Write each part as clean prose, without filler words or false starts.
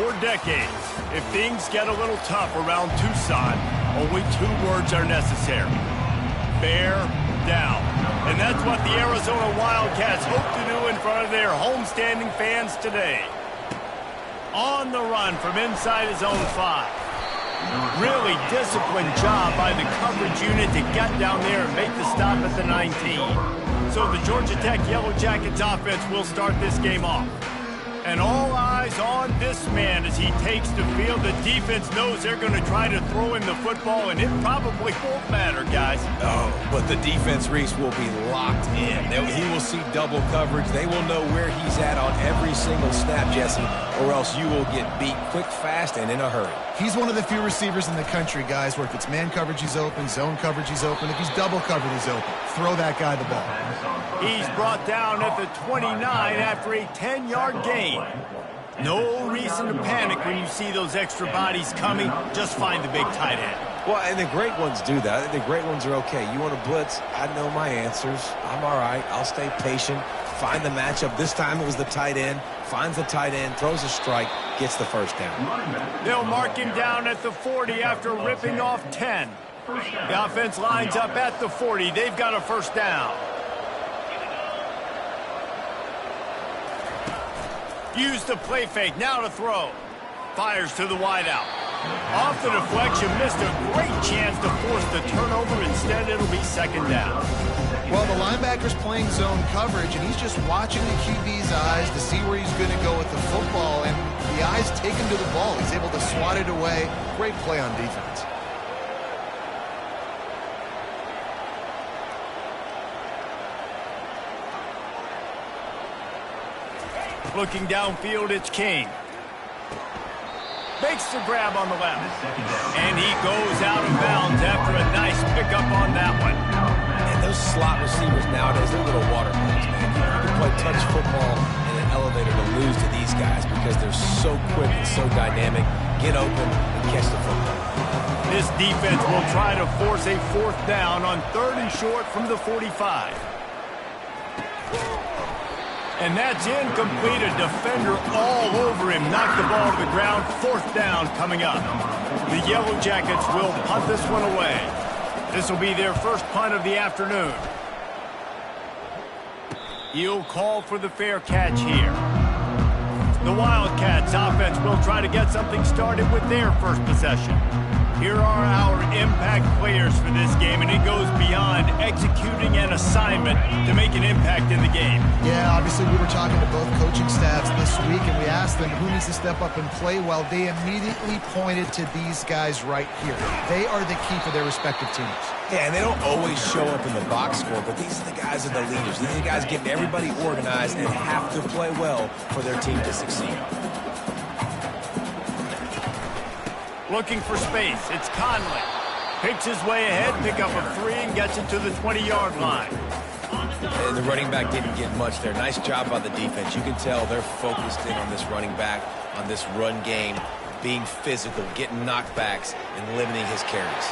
For decades, if things get a little tough around Tucson, only 2 words are necessary. Bear down. And that's what the Arizona Wildcats hope to do in front of their homestanding fans today. On the run from inside his own 5. Really disciplined job by the coverage unit to get down there and make the stop at the 19. So the Georgia Tech Yellow Jackets offense will start this game off. And all eyes on this man as he takes the field. The defense knows they're going to try to throw him the football, and it probably won't matter, guys. Oh, but the defense, Reese, will be locked in. He will see double coverage. They will know where he's at on every single snap, Jesse, or else you will get beat quick, fast, and in a hurry. He's one of the few receivers in the country, guys, where if it's man coverage, he's open, zone coverage, he's open. If he's double covered, he's open. Throw that guy the ball. He's brought down at the 29 after a 10-yard gain. No reason to panic when you see those extra bodies coming. Just find the big tight end. Well, and the great ones do that. I think the great ones are okay. You want to blitz? I know my answers. I'm all right. I'll stay patient. Find the matchup. This time it was the tight end. Finds the tight end, throws a strike, gets the first down. They'll mark him down at the 40 after ripping off 10. The offense lines up at the 40. They've got a first down. Use the play fake. Now to throw. Fires to the wideout. Off the deflection. Missed a great chance to force the turnover. Instead, it'll be second down. Well, the linebacker's playing zone coverage, and he's just watching the QB's eyes to see where he's going to go with the football, and the eyes take him to the ball. He's able to swat it away. Great play on defense. Looking downfield, it's King. Makes the grab on the left. And he goes out of bounds after a nice pickup on that one. And those slot receivers nowadays, they're little watermelons, man. You can play touch football in an elevator to lose to these guys because they're so quick and so dynamic. Get open and catch the football. This defense will try to force a 4th down on 3rd and short from the 45. And that's incomplete. A defender all over him. Knocked the ball to the ground. 4th down coming up. The Yellow Jackets will punt this one away. This will be their first punt of the afternoon. He'll call for the fair catch here. The Wildcats offense will try to get something started with their first possession. Here are our impact players for this game, and it goes beyond executing an assignment to make an impact in the game. Yeah, obviously we were talking to both coaching staffs this week, and we asked them who needs to step up and play well. They immediately pointed to these guys right here. They are the key for their respective teams. Yeah, and they don't always show up in the box score, but these are the guys that are the leaders. These are the guys getting everybody organized and have to play well for their team to succeed. Looking for space. It's Conley. Picks his way ahead, pick up a 3, and gets it to the 20-yard line. And the running back didn't get much there. Nice job by the defense. You can tell they're focused in on this running back, on this run game, being physical, getting knockbacks, and limiting his carries.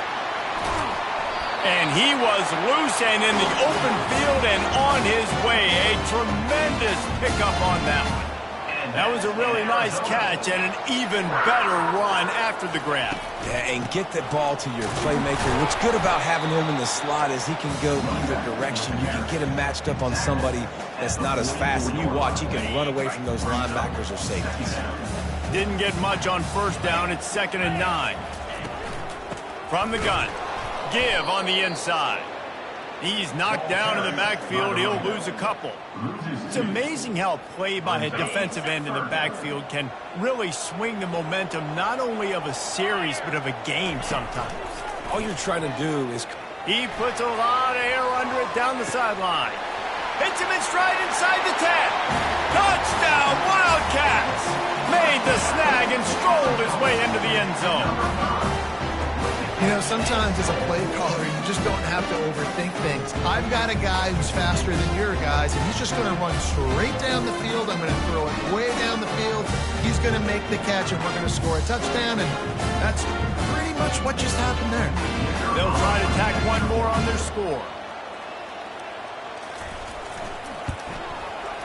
And he was loose and in the open field and on his way. A tremendous pickup on that one. That was a really nice catch and an even better run after the grab. Yeah, and get the ball to your playmaker. What's good about having him in the slot is he can go either direction. You can get him matched up on somebody that's not as fast, and you watch, he can run away from those linebackers or safeties. Didn't get much on 1st down. It's 2nd and 9. From the gun. Give on the inside. He's knocked down in the backfield. He'll lose a couple. It's amazing how play by a defensive end in the backfield can really swing the momentum not only of a series but of a game sometimes. All you're trying to do is... He puts a lot of air under it down the sideline. Hits him in stride inside the 10. Touchdown, Wildcats! Made the snag and strolled his way into the end zone. You know, sometimes as a play caller, you just don't have to overthink things. I've got a guy who's faster than your guys, and he's just going to run straight down the field. I'm going to throw it way down the field. He's going to make the catch, and we're going to score a touchdown, and that's pretty much what just happened there. They'll try to tack one more on their score.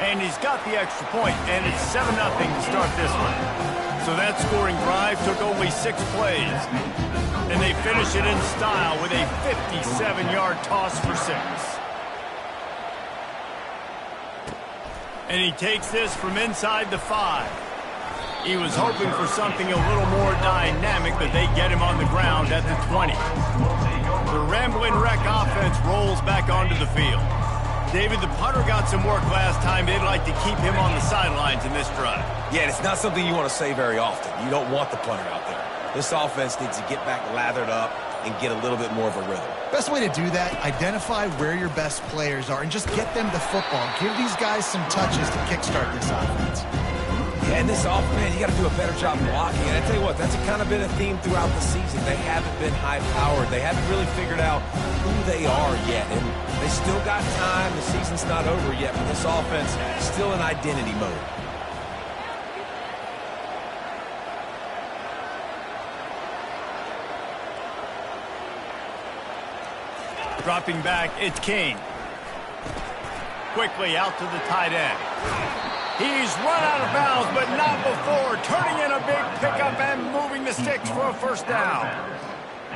And he's got the extra point, and it's 7-0 to start this one. So that scoring drive took only 6 plays. And they finish it in style with a 57-yard toss for 6. And he takes this from inside the 5. He was hoping for something a little more dynamic, but they get him on the ground at the 20. The Ramblin' Wreck offense rolls back onto the field. David, the punter got some work last time. They'd like to keep him on the sidelines in this drive. Yeah, it's not something you want to say very often. You don't want the punter out there. This offense needs to get back lathered up and get a little bit more of a rhythm. Best way to do that, identify where your best players are and just get them the football. Give these guys some touches to kickstart this offense. Yeah, and this offense, you got to do a better job blocking. And I tell you what, that's kind of been a theme throughout the season. They haven't been high-powered. They haven't really figured out who they are yet. And they still got time. The season's not over yet, but this offense is still in identity mode. Dropping back, it's King. Quickly out to the tight end. He's run out of bounds, but not before turning in a big pickup and moving the sticks for a first down.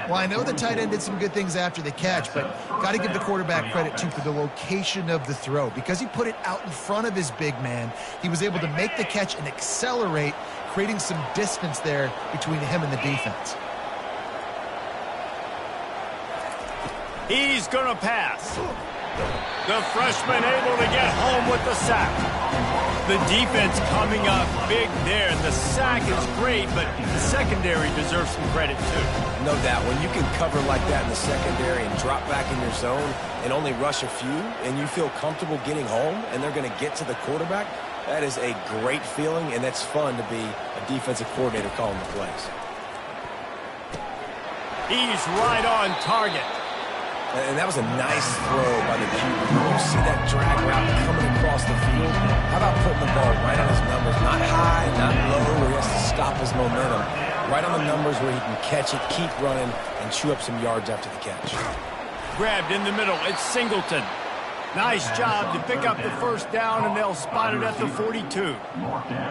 Well, I know the tight end did some good things after the catch, but got to give the quarterback credit, too, for the location of the throw. Because he put it out in front of his big man, he was able to make the catch and accelerate, creating some distance there between him and the defense. He's going to pass. The freshman able to get home with the sack. The defense coming up big there. The sack is great, but the secondary deserves some credit, too. No doubt. When you can cover like that in the secondary and drop back in your zone and only rush a few, and you feel comfortable getting home, and they're going to get to the quarterback, that is a great feeling, and that's fun to be a defensive coordinator calling the plays. He's right on target. And that was a nice throw by the QB. You see that drag route coming across the field. How about putting the ball right on his numbers? Not high, not low, where he has to stop his momentum. Right on the numbers where he can catch it, keep running, and chew up some yards after the catch. Grabbed in the middle. It's Singleton. Nice job to pick up the first down, and they'll spot it at the 42.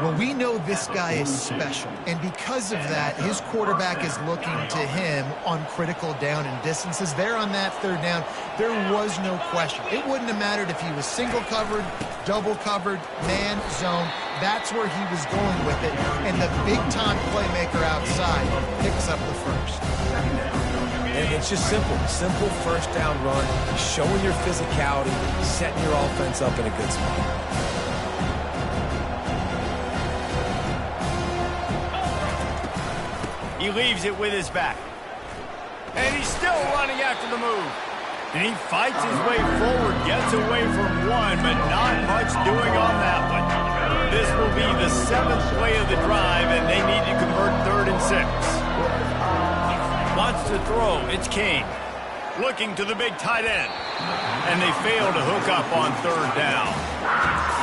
Well, we know this guy is special, and because of that, his quarterback is looking to him on critical down and distances. There on that third down, there was no question. It wouldn't have mattered if he was single covered, double covered, man, zone. That's where he was going with it, and the big-time playmaker outside picks up the first. And it's just simple. Simple first down run, showing your physicality, setting your offense up in a good spot. He leaves it with his back. And he's still running after the move. And he fights his way forward, gets away from one, but not much doing on that one. This will be the 7th play of the drive, and they need to convert 3rd and 6. Wants to throw. It's King. Looking to the big tight end. And they fail to hook up on 3rd down.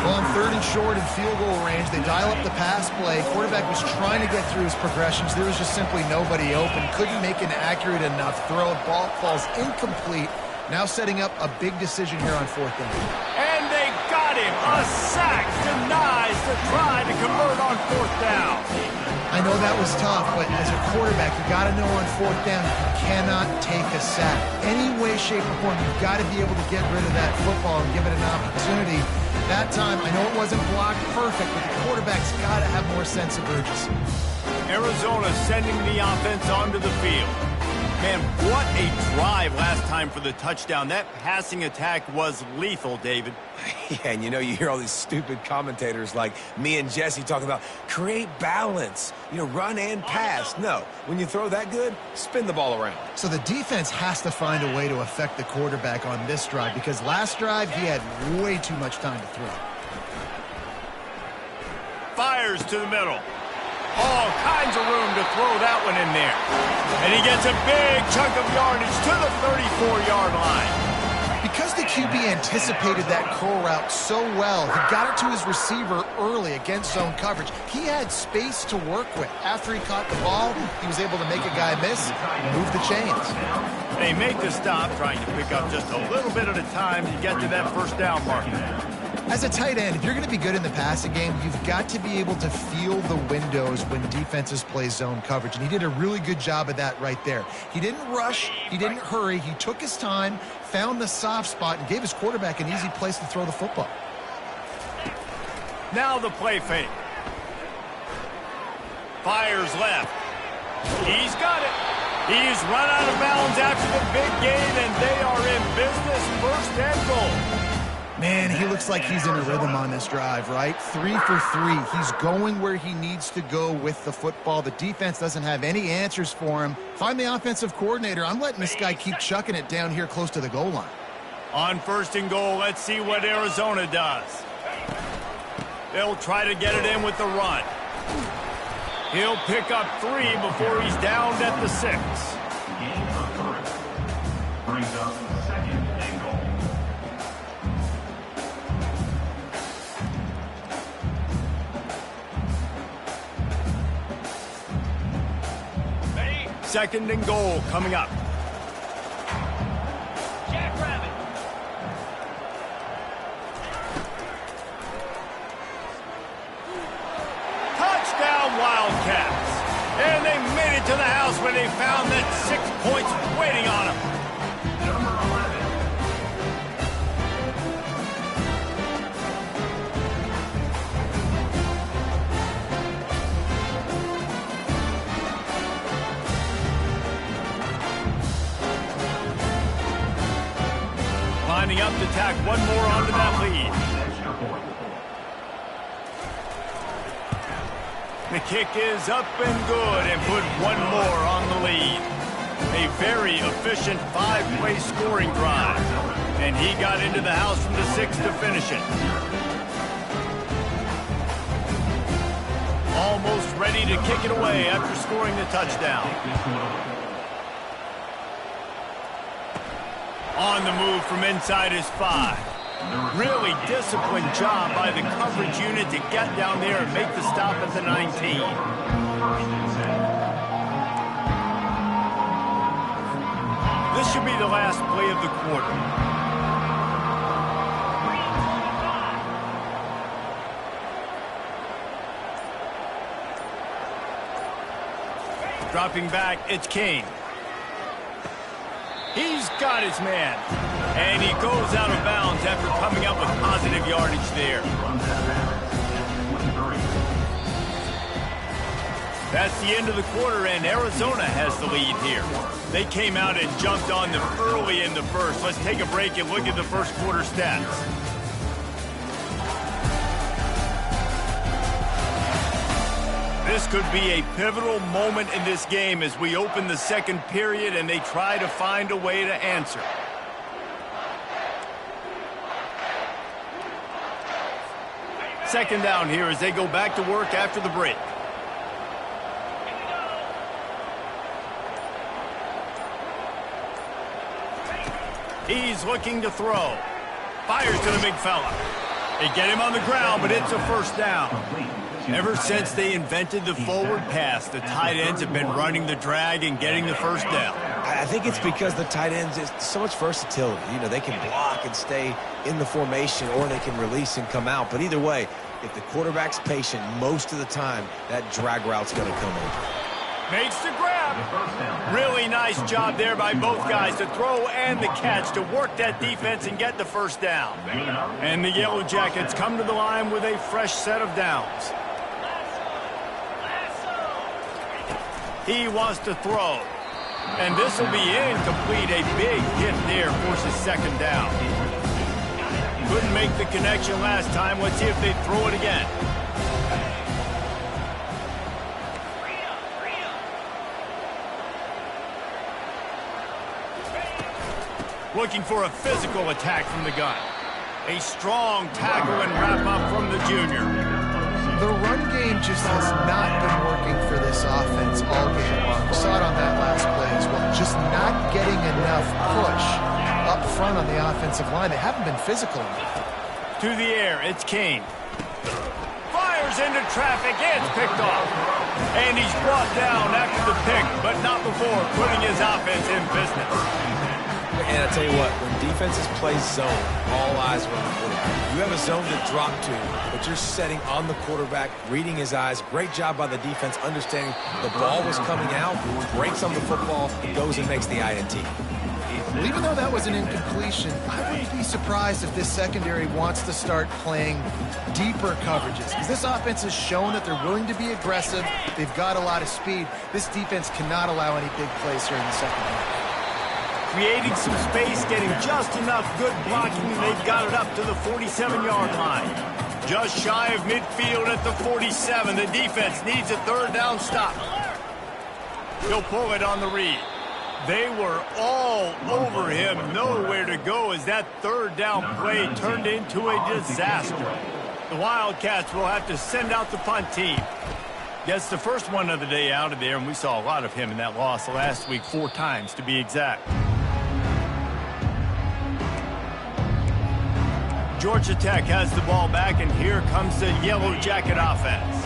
Well, on 3rd and short and field goal range, they dial up the pass play. Quarterback was trying to get through his progressions. There was just simply nobody open. Couldn't make an accurate enough throw. Ball falls incomplete. Now setting up a big decision here on 4th down. And they got him. A sack denies the try to convert on 4th down. I know that was tough, but as a quarterback, you got to know on 4th down, you cannot take a sack. Any way, shape, or form, you've got to be able to get rid of that football and give it an opportunity. That time, I know it wasn't blocked perfect, but the quarterback's got to have more sense of urgency. Arizona sending the offense onto the field. Man, what a drive last time for the touchdown. That passing attack was lethal, David. Yeah, and you hear all these stupid commentators like me and Jesse talking about create balance, run and pass. No, when you throw that good, spin the ball around. So the defense has to find a way to affect the quarterback on this drive because last drive he had way too much time to throw. Fires to the middle. All kinds of room to throw that one in there. And he gets a big chunk of yardage to the 34-yard line. Because the QB anticipated that curl route so well, he got it to his receiver early against zone coverage. He had space to work with. After he caught the ball, he was able to make a guy miss and move the chains. They make the stop, trying to pick up just a little bit at a time to get to that first down mark. As a tight end, if you're going to be good in the passing game, you've got to be able to feel the windows when defenses play zone coverage. And he did a really good job of that right there. He didn't rush. He didn't hurry. He took his time, found the soft spot, and gave his quarterback an easy place to throw the football. Now the play fake. Fires left. He's got it. He's run out of bounds after the big gain, and they are in business. First and goal. Man, he looks like he's in a rhythm on this drive, right? 3 for 3. He's going where he needs to go with the football. The defense doesn't have any answers for him. Find the offensive coordinator. I'm letting this guy keep chucking it down here close to the goal line. On first and goal, let's see what Arizona does. They'll try to get it in with the run. He'll pick up 3 before he's downed at the 6. Gain of 3. Brings up second and goal. Second and goal coming up. Jackrabbit. Touchdown Wildcats. And they made it to the house where they found that 6 points waiting on them. Number 11. Lining up to tack one more onto that lead. The kick is up and good and put one more on the lead. A very efficient 5-play scoring drive. And he got into the house from the 6 to finish it. Almost ready to kick it away after scoring the touchdown. On the move from inside his 5. Really disciplined job by the coverage unit to get down there and make the stop at the 19. This should be the last play of the quarter. Dropping back, it's Kane. He's got his man. And he goes out of bounds after coming up with positive yardage there. That's the end of the quarter, and Arizona has the lead here. They came out and jumped on them early in the first. Let's take a break and look at the first quarter stats. This could be a pivotal moment in this game as we open the second period and they try to find a way to answer. Second down here as they go back to work after the break. He's looking to throw. Fires to the big fella. They get him on the ground, but it's a first down. Ever since they invented the forward pass, the tight ends have been running the drag and getting the first down. I think it's because the tight ends, is so much versatility. You know, they can block and stay in the formation, or they can release and come out. But either way, if the quarterback's patient most of the time, that drag route's going to come over. Makes the grab. Really nice job there by both guys, the throw and the catch, to work that defense and get the first down. And the Yellow Jackets come to the line with a fresh set of downs. He wants to throw. And this will be incomplete. A big hit there forces second down. Couldn't make the connection last time. Let's see if they throw it again. Looking for a physical attack from the gun. A strong tackle and wrap-up from the junior. The run game just has not been working for this offense all game long. We saw it on that last play as well. Just not getting enough push up front on the offensive line. They haven't been physical enough. To the air, it's Kane. Fires into traffic, it's picked off. And he's brought down after the pick, but not before putting his offense in business. And I tell you what, when defenses play zone, all eyes are on the quarterback. You have a zone to drop to, but you're setting on the quarterback, reading his eyes. Great job by the defense, understanding the ball was coming out, breaks on the football, goes and makes the INT. Well, even though that was an incompletion, I wouldn't be surprised if this secondary wants to start playing deeper coverages. Because this offense has shown that they're willing to be aggressive. They've got a lot of speed. This defense cannot allow any big plays here in the second half. Creating some space, getting just enough good blocking, and they've got it up to the 47-yard line. Just shy of midfield at the 47. The defense needs a third down stop. He'll pull it on the read. They were all over him, nowhere to go as that third down play turned into a disaster. The Wildcats will have to send out the punt team. Gets the first one of the day out of there, and we saw a lot of him in that loss last week, 4 times to be exact. Georgia Tech has the ball back, and here comes the Yellow Jacket offense.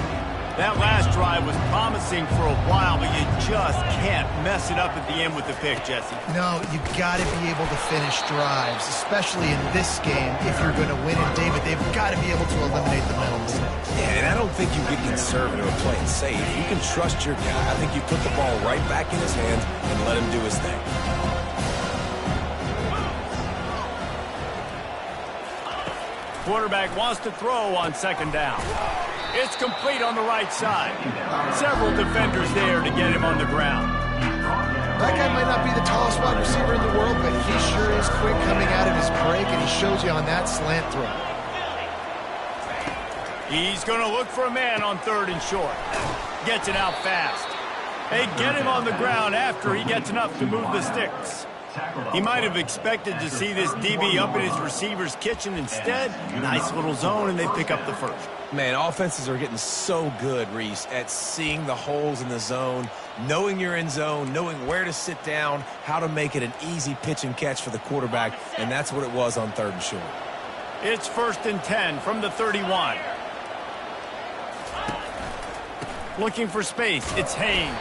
That last drive was promising for a while, but you just can't mess it up at the end with the pick, Jesse. No, you got to be able to finish drives, especially in this game. If you're going to win it, David, they've got to be able to eliminate the mental mistakes. Yeah, and I don't think you get conservative or play it safe. You can trust your guy. I think you put the ball right back in his hands and let him do his thing. Quarterback wants to throw on second down. It's complete on the right side. Several defenders there to get him on the ground. That guy might not be the tallest wide receiver in the world, but he sure is quick coming out of his break, and he shows you on that slant throw. He's going to look for a man on third and short. Gets it out fast. They get him on the ground after he gets enough to move the sticks. He might have expected to see this DB up in his receiver's kitchen. Instead, nice little zone, and they pick up the first. Man, offenses are getting so good, Reese, at seeing the holes in the zone, knowing you're in zone, knowing where to sit down, how to make it an easy pitch and catch for the quarterback, and that's what it was on third and short. It's 1st and 10 from the 31. Looking for space, it's Haynes.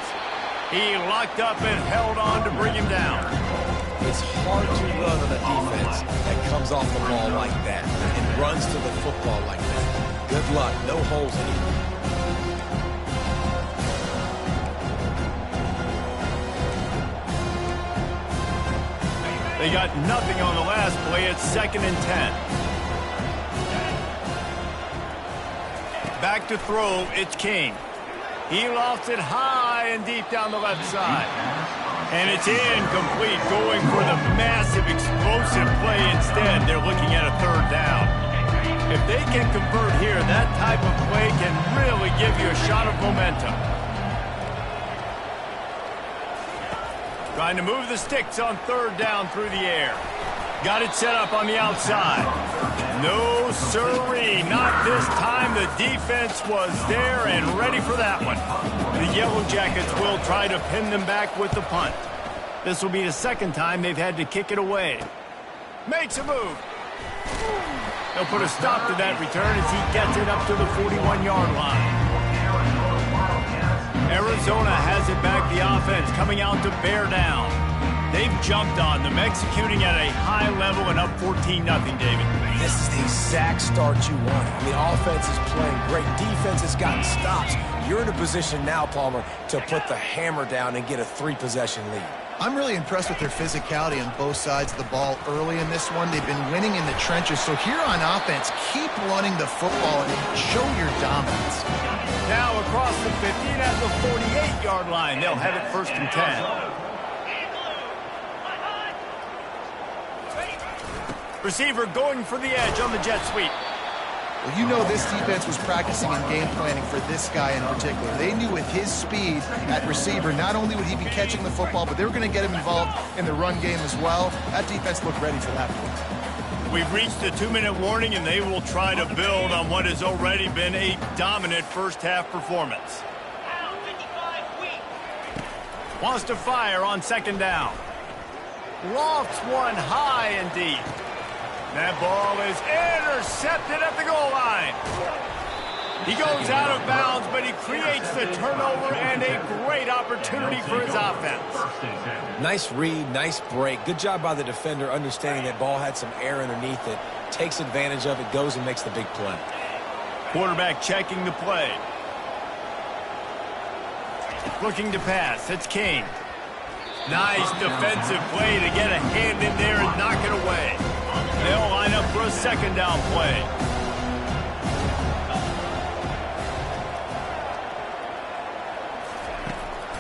He locked up and held on to bring him down. It's hard to run on a defense that comes off the ball like that and runs to the football like that. Good luck. No holes in it. They got nothing on the last play. It's 2nd and 10. Back to throw. It's King. He lofts it high and deep down the left side. And it's incomplete, going for the massive, explosive play instead. They're looking at a third down. If they can convert here, that type of play can really give you a shot of momentum. Trying to move the sticks on third down through the air. Got it set up on the outside. No sirree, not this time. The defense was there and ready for that one. The Yellow Jackets will try to pin them back with the punt. This will be the second time they've had to kick it away. Makes a move. They'll put a stop to that return as he gets it up to the 41-yard line. Arizona has it back, the offense coming out to bear down. They've jumped on them, executing at a high level and up 14-0, David. This is the exact start you want. I mean, offense is playing great. Defense has gotten stops. You're in a position now, Palmer, to put the hammer down and get a 3-possession lead. I'm really impressed with their physicality on both sides of the ball early in this one. They've been winning in the trenches. So here on offense, keep running the football and show your dominance. Now across the 15 at the 48-yard line. They'll have it 1st and 10. Receiver going for the edge on the jet sweep. Well, you know this defense was practicing and game planning for this guy in particular. They knew with his speed at receiver, not only would he be catching the football, but they were going to get him involved in the run game as well. That defense looked ready for that point. We've reached the 2-minute warning, and they will try to build on what has already been a dominant first-half performance. Wants to fire on second down. Lofts one high and deep. That ball is intercepted at the goal line. He goes out of bounds, but he creates the turnover and a great opportunity for his offense. Nice read, nice break. Good job by the defender understanding that ball had some air underneath it. Takes advantage of it, goes and makes the big play. Quarterback checking the play. Looking to pass. It's King. Nice defensive play to get a hand in there and knock it away. They'll line up for a second down play.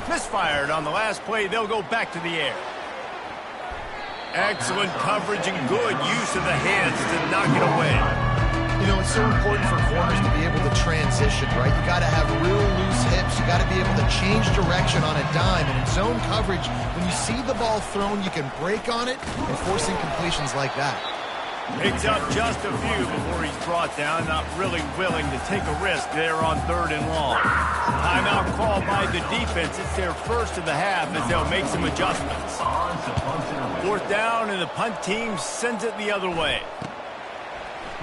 Misfired on the last play. They'll go back to the air. Excellent coverage and good use of the hands to knock it away. You know, it's so important for corners to be able to transition, right? You got to have real loose hips. You got to be able to change direction on a dime. And in zone coverage, when you see the ball thrown, you can break on it and force incompletions like that. Picks up just a few before he's brought down. Not really willing to take a risk there on 3rd and long. Timeout called by the defense. It's their first of the half as they'll make some adjustments. 4th down, and the punt team sends it the other way.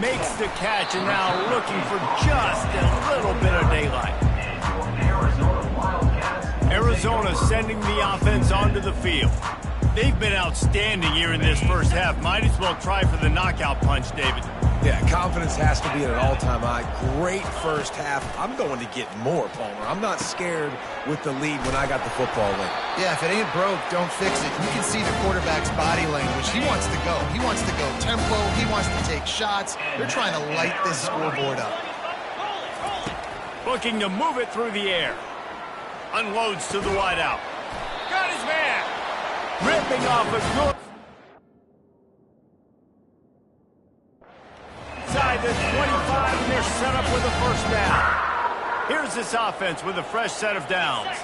Makes the catch, and now looking for just a little bit of daylight. Arizona sending the offense onto the field. They've been outstanding here in this first half. Might as well try for the knockout punch, David. Yeah, confidence has to be at an all-time high. Great first half. I'm going to get more, Palmer. I'm not scared with the lead when I got the football late. Yeah, if it ain't broke, don't fix it. You can see the quarterback's body language. He wants to go. He wants to go tempo. He wants to take shots. They're trying to light this scoreboard up. Looking to move it through the air. Unloads to the wideout. Got his man. Ripping off a good... Inside the 25, and they're set up with a first down. Here's this offense with a fresh set of downs.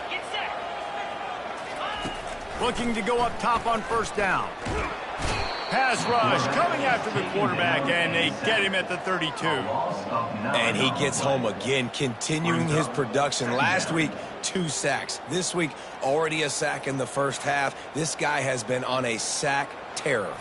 Looking to go up top on first down. Pass rush coming after the quarterback, and they get him at the 32. And he gets home again, continuing his production. Last week, 2 sacks. This week, already a sack in the first half. This guy has been on a sack terror.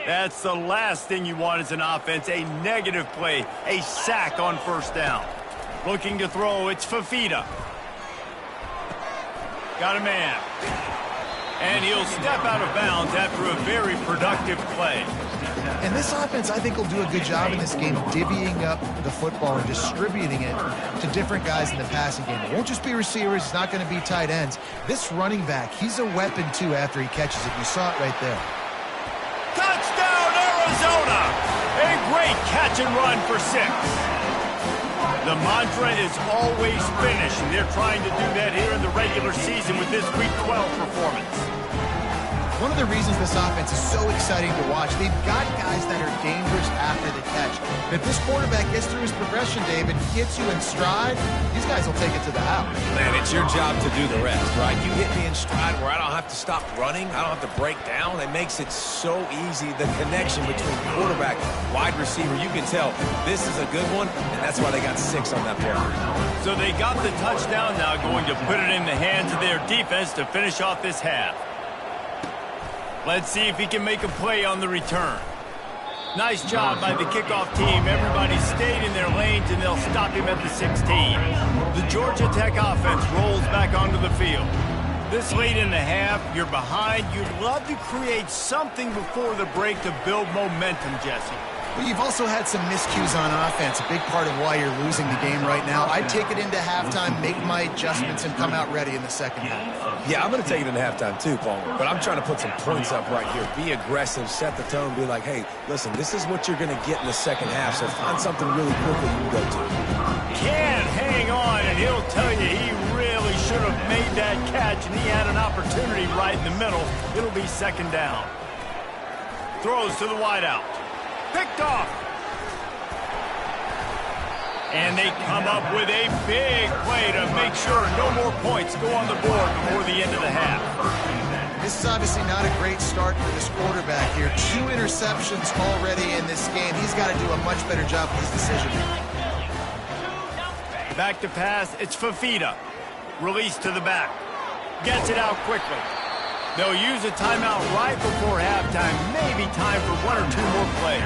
That's the last thing you want as an offense, a negative play, a sack on first down. Looking to throw, it's Fafita. Got a man. And he'll step out of bounds after a very productive play. And this offense, I think, will do a good job in this game divvying up the football and distributing it to different guys in the passing game. It won't just be receivers. It's not going to be tight ends. This running back, he's a weapon, too, after he catches it. You saw it right there. Touchdown, Arizona! A great catch and run for 6. The mantra is always finish, and they're trying to do that here in the regular season with this Week 12 performance. One of the reasons this offense is so exciting to watch, they've got guys that are dangerous after the catch. And if this quarterback gets through his progression, David, gets you in stride, these guys will take it to the house. Man, it's your job to do the rest, right? You hit me in stride where I don't have to stop running. I don't have to break down. It makes it so easy. The connection between quarterback, wide receiver, you can tell this is a good one, and that's why they got 6 on that play. So they got the touchdown, now going to put it in the hands of their defense to finish off this half. Let's see if he can make a play on the return. Nice job by the kickoff team. Everybody stayed in their lanes, and they'll stop him at the 16. The Georgia Tech offense rolls back onto the field. This late in the half, you're behind. You'd love to create something before the break to build momentum, Jesse. But you've also had some miscues on offense, a big part of why you're losing the game right now. I'd take it into halftime, make my adjustments, and come out ready in the second half. Yeah, I'm going to take it into halftime too, Palmer. But I'm trying to put some points up right here. Be aggressive, set the tone, be like, hey, listen, this is what you're going to get in the second half, so find something really quickly you can go to. Can't hang on, and he'll tell you he really should have made that catch, and he had an opportunity right in the middle. It'll be second down. Throws to the wideout. Picked off. And they come up with a big play to make sure no more points go on the board before the end of the half. This is obviously not a great start for this quarterback here. 2 interceptions already in this game. He's got to do a much better job with his decision-making. Back to pass, it's Fafita. Release to the back. Gets it out quickly. They'll use a timeout right before halftime. Maybe time for one or two more plays.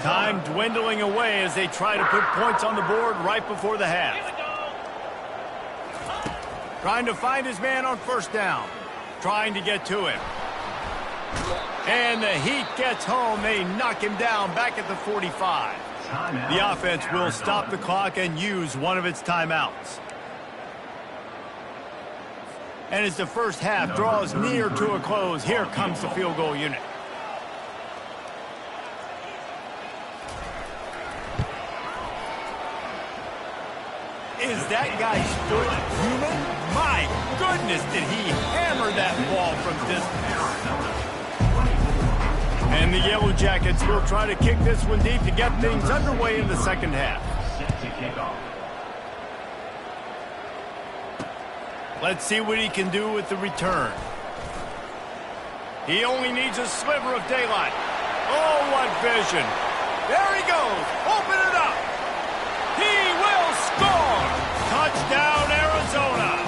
Time dwindling away as they try to put points on the board right before the half. Trying to find his man on first down. Trying to get to him. And the Heat gets home. They knock him down back at the 45. The offense will stop the clock and use one of its timeouts. And as the first half draws near to a close, here comes the field goal unit. Is that guy's foot human? My goodness, did he hammer that ball from distance. And the Yellow Jackets will try to kick this one deep to get things underway in the second half. Let's see what he can do with the return. He only needs a sliver of daylight. Oh, what vision. There he goes. Open it up. He will score. Touchdown, Arizona.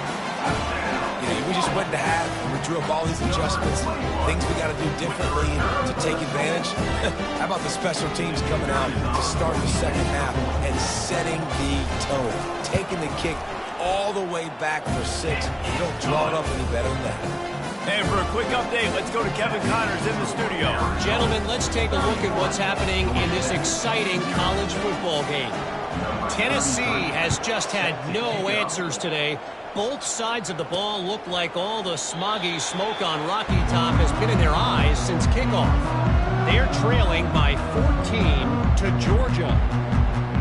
We just went to half and we drew up all these adjustments, things we got to do differently to take advantage. How about the special teams coming out to start the second half and setting the tone, taking the kick all the way back for 6. You don't draw it up any better than that. And for a quick update, let's go to Kevin Connors in the studio. Gentlemen, let's take a look at what's happening in this exciting college football game. Tennessee has just had no answers today. Both sides of the ball look like all the smoggy smoke on Rocky Top has been in their eyes since kickoff. They're trailing by 14 to Georgia.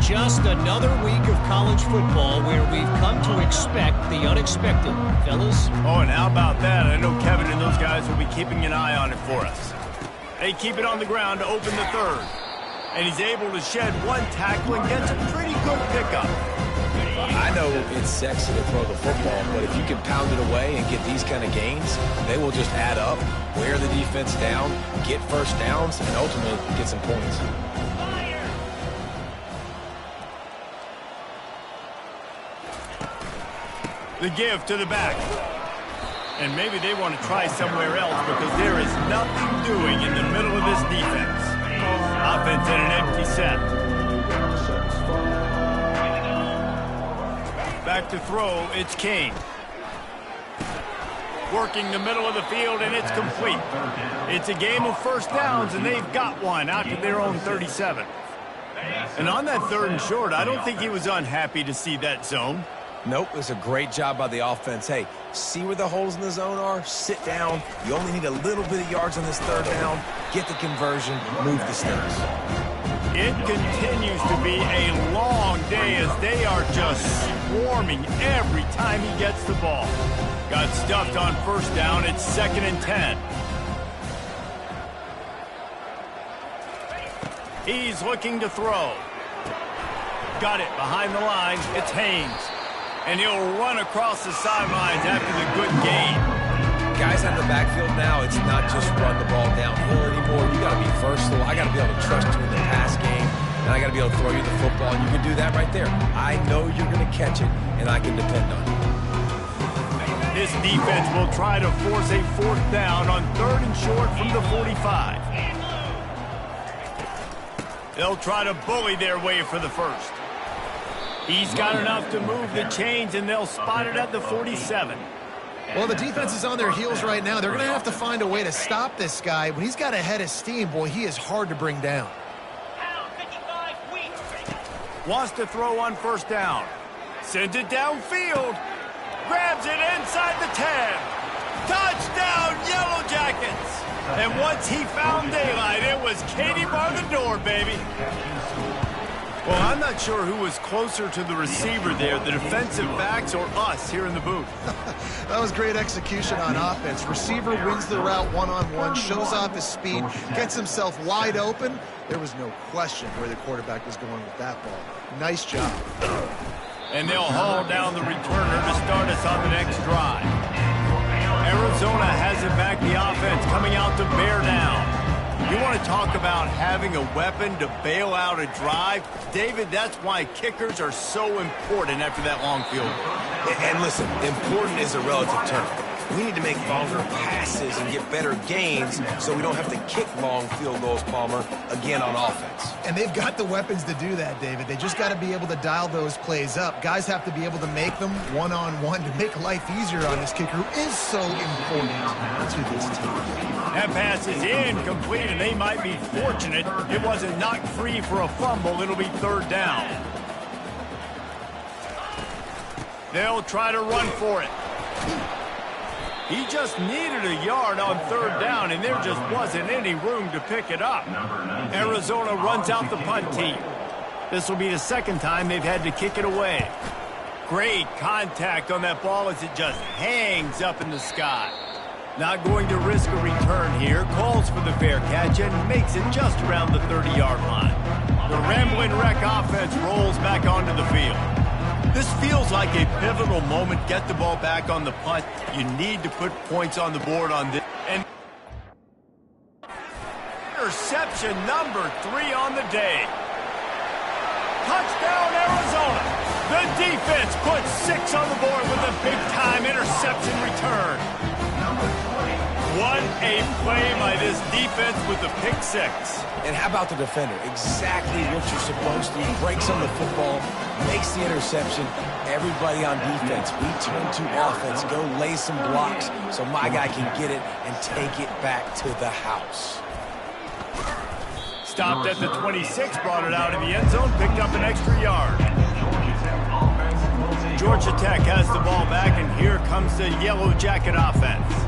Just another week of college football where we've come to expect the unexpected, fellas. Oh, and how about that? I know Kevin and those guys will be keeping an eye on it for us. They keep it on the ground to open the third. And he's able to shed one tackle and gets a pretty good pickup. I know it's sexy to throw the football, but if you can pound it away and get these kind of gains, they will just add up, wear the defense down, get first downs, and ultimately get some points. The give to the back. And maybe they want to try somewhere else because there is nothing doing in the middle of this defense. Offense in an empty set. Back to throw, it's King. Working the middle of the field, and it's complete. It's a game of first downs, and they've got one out to their own 37. And on that third and short, I don't think he was unhappy to see that zone. Nope, it was a great job by the offense. Hey, see where the holes in the zone are? Sit down. You only need a little bit of yards on this third down. Get the conversion. Move the sticks. It continues to be a long day as they are just swarming every time he gets the ball. Got stuffed on first down. It's 2nd and 10. He's looking to throw. Got it behind the line. It's Haynes. And he'll run across the sidelines after the good gain. Guys out of the backfield now, it's not just run the ball downhill anymore. You got to be versatile. I got to be able to trust you in the pass game, and I got to be able to throw you the football. And you can do that right there. I know you're going to catch it, and I can depend on it. This defense will try to force a 4th down on 3rd and short from the 45. They'll try to bully their way for the first. He's got enough to move the chains, and they'll spot it at the 47. Well, the defense is on their heels right now. They're going to have to find a way to stop this guy. When he's got a head of steam, boy, he is hard to bring down. Wants to throw on first down. Sends it downfield. Grabs it inside the 10. Touchdown, Yellow Jackets. And once he found daylight, it was Katie bar the door, baby. Well, I'm not sure who was closer to the receiver there, the defensive backs or us here in the booth. That was great execution on offense. Receiver wins the route one-on-one, shows off his speed, gets himself wide open. There was no question where the quarterback was going with that ball. Nice job. And they'll haul down the returner to start us on the next drive. Arizona has it back, the offense coming out to bear down. You want to talk about having a weapon to bail out a drive? David, that's why kickers are so important after that long field goal. And listen, important is a relative term. We need to make longer passes and get better gains so we don't have to kick long field goals, Palmer, again on offense. And they've got the weapons to do that, David. They just got to be able to dial those plays up. Guys have to be able to make them one-on-one to make life easier on this kicker, who is so important to this team. That pass is incomplete, and they might be fortunate it wasn't knocked free for a fumble. It'll be third down. They'll try to run for it. He just needed a yard on third down, and there just wasn't any room to pick it up. Arizona runs out the punt team. This will be the second time they've had to kick it away. Great contact on that ball as it just hangs up in the sky. Not going to risk a return here. Calls for the fair catch and makes it just around the 30-yard line. The Rambling Wreck offense rolls back onto the field. This feels like a pivotal moment. Get the ball back on the punt. You need to put points on the board on this. And interception number 3 on the day. Touchdown, Arizona. The defense puts 6 on the board with a big-time interception return. What a play by this defense with the pick 6. And how about the defender? Exactly what you're supposed to. He breaks on the football, makes the interception. Everybody on defense, we turn to offense. Go lay some blocks so my guy can get it and take it back to the house. Stopped at the 26, brought it out in the end zone, picked up an extra yard. Georgia Tech has the ball back, and here comes the Yellow Jacket offense.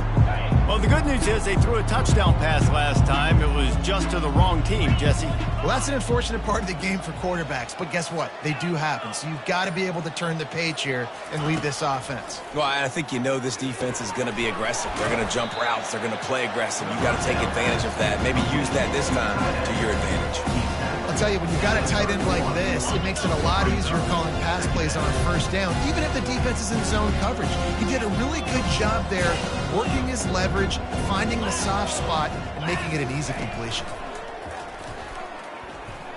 Well, the good news is they threw a touchdown pass last time. It was just to the wrong team, Jesse. Well, that's an unfortunate part of the game for quarterbacks, but guess what? They do happen, so you've got to be able to turn the page here and lead this offense. Well, I think you know this defense is going to be aggressive. They're going to jump routes. They're going to play aggressive. You've got to take advantage of that. Maybe use that this time to your advantage. I'll tell you, when you've got a tight end like this, it makes it a lot easier calling pass plays on first down, even if the defense is in zone coverage. He did a really good job there, working his leverage, finding the soft spot, and making it an easy completion.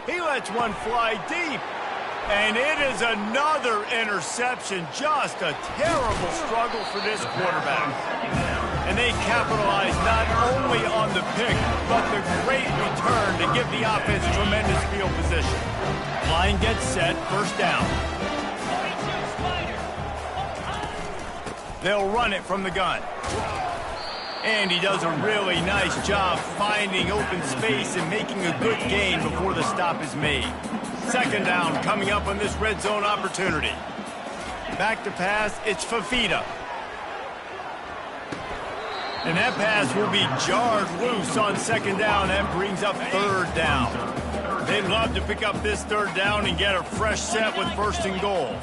He lets one fly deep, and it is another interception. Just a terrible struggle for this quarterback. And they capitalize not only on the pick, but the great return to give the offense tremendous field position. Line gets set, first down. They'll run it from the gun. And he does a really nice job finding open space and making a good gain before the stop is made. Second down coming up on this red zone opportunity. Back to pass, it's Fafita. And that pass will be jarred loose on second down. That brings up third down. They'd love to pick up this third down and get a fresh set with first and goal.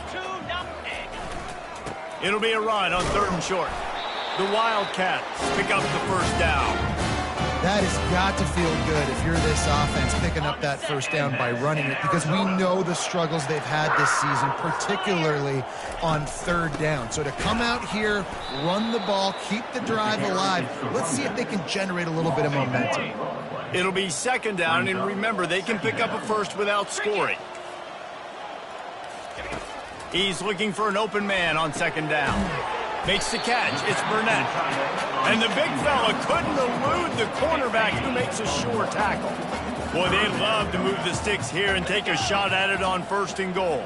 It'll be a run on third and short. The Wildcats pick up the first down. That has got to feel good if you're this offense picking up that first down by running it, because we know the struggles they've had this season, particularly on third down. So to come out here, run the ball, keep the drive alive, let's see if they can generate a little bit of momentum. It'll be second down, and remember, they can pick up a first without scoring. He's looking for an open man on second down. Makes the catch. It's Burnett. And the big fella couldn't elude the cornerback who makes a sure tackle. Boy, they'd love to move the sticks here and take a shot at it on first and goal.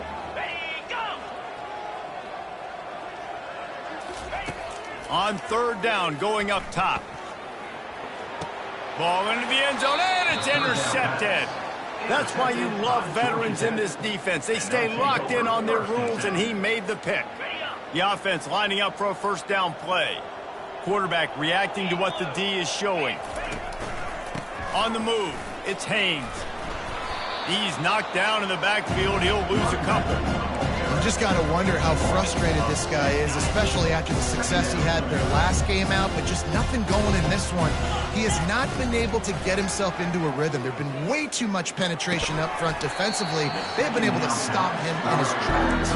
On third down, going up top. Ball into the end zone, and it's intercepted. That's why you love veterans in this defense. They stay locked in on their rules, and he made the pick. The offense lining up for a first down play. Quarterback reacting to what the D is showing. On the move, it's Haynes. He's knocked down in the backfield. He'll lose a couple. You just got to wonder how frustrated this guy is, especially after the success he had their last game out, but just nothing going in this one. He has not been able to get himself into a rhythm. There's been way too much penetration up front defensively. They've been able to stop him in his tracks.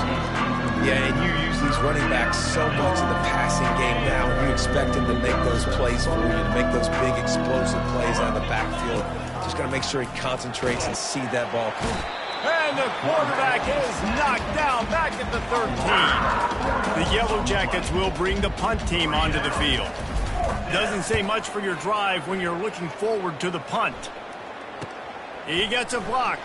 Yeah, and you use these running backs so much in the passing game now, and you expect him to make those plays for you, to make those big explosive plays out of the backfield. Just got to make sure he concentrates and see that ball come. And And the quarterback is knocked down back at the 13. The Yellow Jackets will bring the punt team onto the field. Doesn't say much for your drive when you're looking forward to the punt. He gets a block.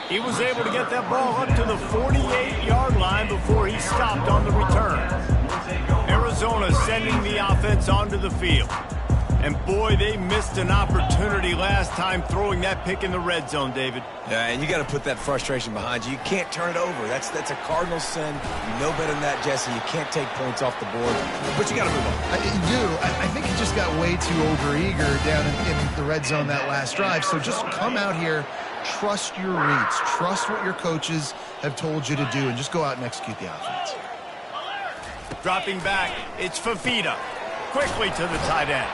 He was able to get that ball up to the 48-yard line before he stopped on the return. Arizona sending the offense onto the field. And boy, they missed an opportunity last time throwing that pick in the red zone, David. Yeah, and you got to put that frustration behind you. You can't turn it over. That's a cardinal sin. You know better than that, Jesse. You can't take points off the board, but you got to move on. You do. I think he just got way too overeager down in the red zone that last drive. So just come out here, trust your reads, trust what your coaches have told you to do, and just go out and execute the offense. Dropping back, it's Fafita. Quickly to the tight end.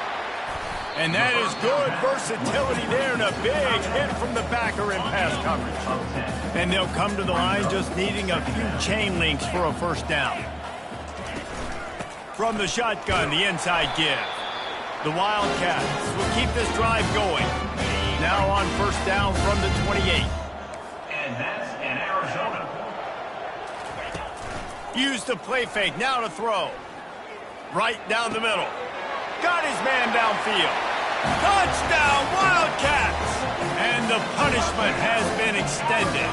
And that is good versatility there, and a big hit from the backer in pass coverage. And they'll come to the line just needing a few chain links for a first down. From the shotgun, the inside give. The Wildcats will keep this drive going. Now on first down from the 28. And that's in Arizona. Use the play fake, now to throw. Right down the middle. Got his man downfield. Touchdown, Wildcats! And the punishment has been extended.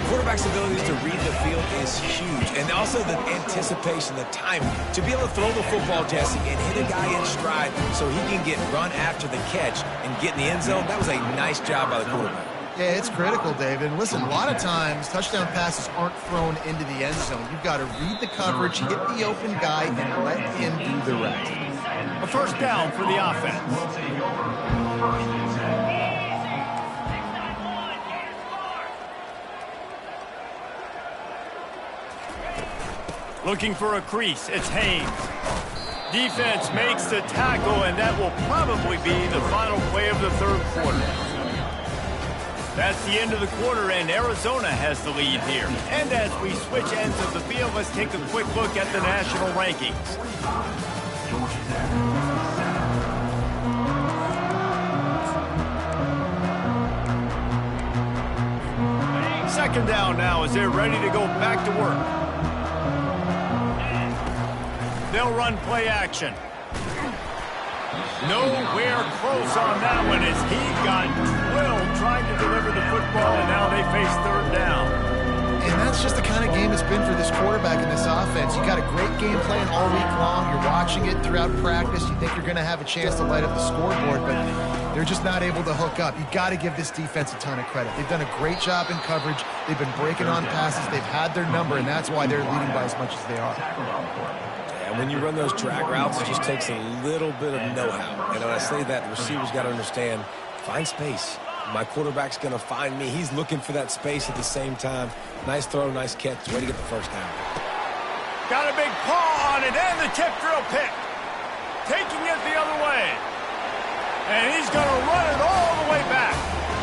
Quarterback's abilities to read the field is huge. And also the anticipation, the timing. To be able to throw the football, Jesse, and hit a guy in stride so he can get run after the catch and get in the end zone, that was a nice job by the quarterback. Yeah, it's critical, David. And listen, a lot of times touchdown passes aren't thrown into the end zone. You've got to read the coverage, hit the open guy, and let him do the rest. A first down for the offense. Looking for a crease, it's Haynes. Defense makes the tackle, and that will probably be the final play of the third quarter. That's the end of the quarter, and Arizona has the lead here. And as we switch ends of the field, let's take a quick look at the national rankings. Second down now as they're ready to go back to work. They'll run play action. Nowhere close on that one as he got drilled trying to deliver the football, and now they face third down. And that's just the kind of game it's been for this quarterback in this offense. You got a great game plan all week long. You're watching it throughout practice. You think you're going to have a chance to light up the scoreboard, but they're just not able to hook up. You got to give this defense a ton of credit. They've done a great job in coverage. They've been breaking on passes. They've had their number, and that's why they're leading by as much as they are. And when you run those drag routes, it just takes a little bit of know-how. And when I say that, the receiver's got to understand, find space. My quarterback's going to find me. He's looking for that space at the same time. Nice throw, nice catch. Way to get the first down. Got a big paw on it, and the tip drill pick. Taking it the other way. And he's going to run it all the way back.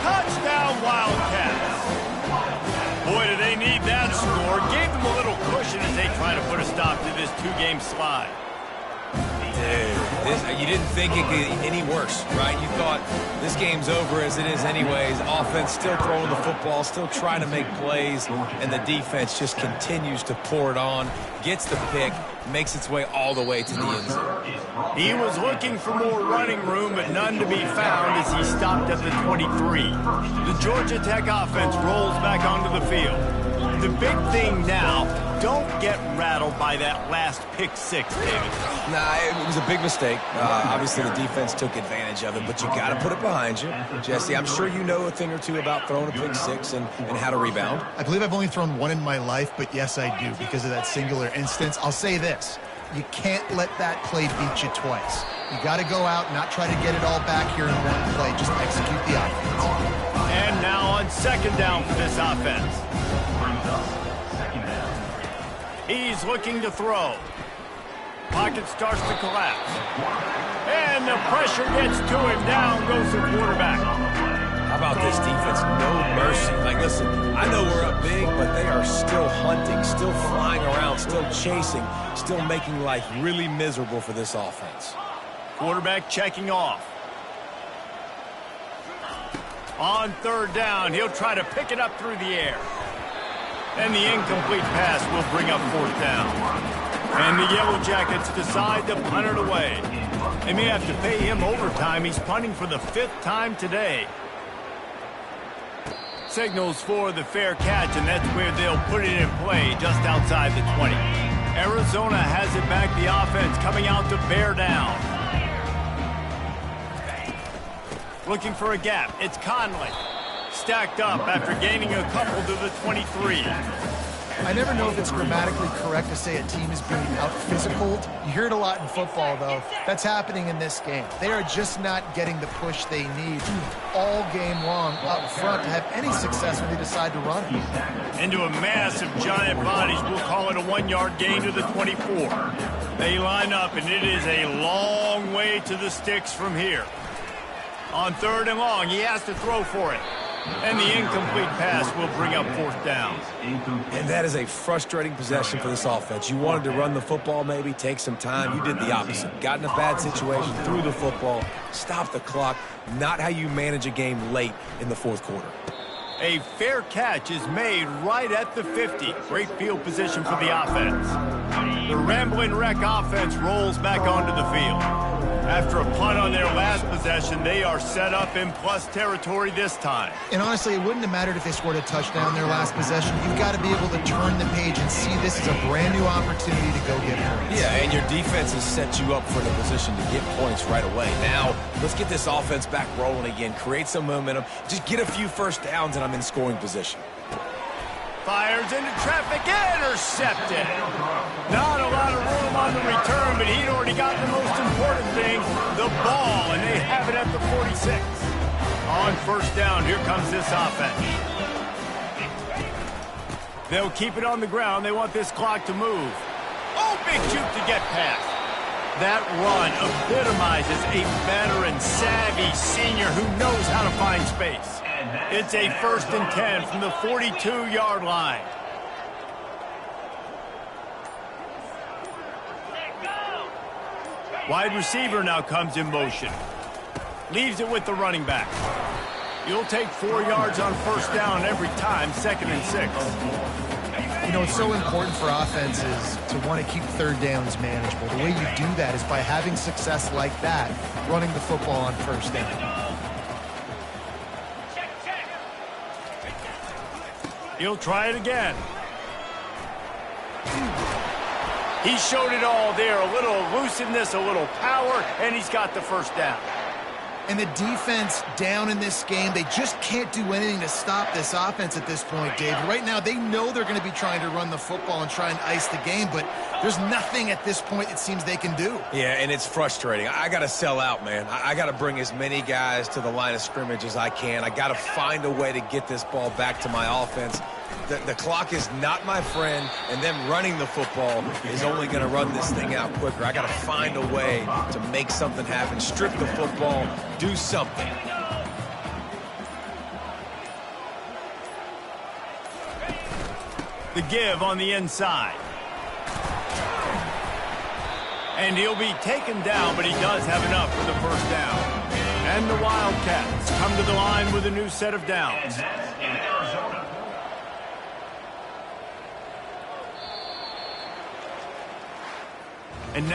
Touchdown, Wildcats. Boy, do they need that score. Gave them a little cushion as they try to put a stop to this two-game slide. Dude, you didn't think it could get any worse, right? You thought this game's over as it is anyways. Offense still throwing the football, still trying to make plays, and the defense just continues to pour it on, gets the pick, makes its way all the way to the end zone. He was looking for more running room, but none to be found as he stopped at the 23. The Georgia Tech offense rolls back onto the field. The big thing now, don't get rattled by that last pick six, David. Nah, it was a big mistake. Obviously, the defense took advantage of it, but you got to put it behind you. Jesse, I'm sure you know a thing or two about throwing a pick six and how to rebound. I believe I've only thrown one in my life, but yes, I do because of that singular instance. I'll say this. You can't let that play beat you twice. You got to go out, not try to get it all back here in one play. Just execute the offense. And now on second down for this offense. He's looking to throw. Pocket starts to collapse. And the pressure gets to him. Down goes the quarterback. How about this defense? No mercy. Like, listen, I know we're up big, but they are still hunting, still flying around, still chasing, still making life really miserable for this offense. Quarterback checking off. On third down, he'll try to pick it up through the air. And the incomplete pass will bring up fourth down. And the Yellow Jackets decide to punt it away. They may have to pay him overtime. He's punting for the 5th time today. Signals for the fair catch, and that's where they'll put it in play just outside the 20. Arizona has it back, the offense coming out to bear down. Looking for a gap. It's Conley. Stacked up after gaining a couple to the 23. I never know if it's grammatically correct to say a team is being out-physicaled. You hear it a lot in football, though. That's happening in this game. They are just not getting the push they need all game long up front to have any success when they decide to run. Into a mass of giant bodies. We'll call it a 1-yard gain to the 24. They line up, and it is a long way to the sticks from here. On third and long, he has to throw for it. And the incomplete pass will bring up fourth down. And that is a frustrating possession for this offense. You wanted to run the football, maybe take some time. You did the opposite. Got in a bad situation, threw the football, stopped the clock. Not how you manage a game late in the fourth quarter. A fair catch is made right at the 50. Great field position for the offense. The Rambling Wreck offense rolls back onto the field. After a punt on their last possession, they are set up in plus territory this time. And honestly, it wouldn't have mattered if they scored a touchdown their last possession. You've got to be able to turn the page and see this is a brand new opportunity to go get points. Yeah, and your defense has set you up for the position to get points right away. Now, let's get this offense back rolling again. Create some momentum. Just get a few first downs, and I'm in scoring position. Fires into traffic, intercepted. Not a lot of room on the return, but he'd already got the most important thing, the ball, and they have it at the 46. On first down, here comes this offense. They'll keep it on the ground. They want this clock to move. Oh, big juke to get past. That run epitomizes a veteran, savvy senior who knows how to find space. It's a 1st and 10 from the 42-yard line. Wide receiver now comes in motion. Leaves it with the running back. You'll take 4 yards on first down every time, 2nd and 6. You know, it's so important for offenses to want to keep third downs manageable. The way you do that is by having success like that, running the football on first down. He'll try it again. He showed it all there. A little elusiveness, a little power, and he's got the first down. And the defense down in this game, they just can't do anything to stop this offense at this point, David. Right now, they know they're going to be trying to run the football and try and ice the game, but there's nothing at this point it seems they can do. Yeah, and it's frustrating. I got to sell out, man. I got to bring as many guys to the line of scrimmage as I can. I got to find a way to get this ball back to my offense. The clock is not my friend, and them running the football is only going to run this thing out quicker. I got to find a way to make something happen, strip the football, do something. The give on the inside. And he'll be taken down, but he does have enough for the first down. And the Wildcats come to the line with a new set of downs. And that's in Arizona.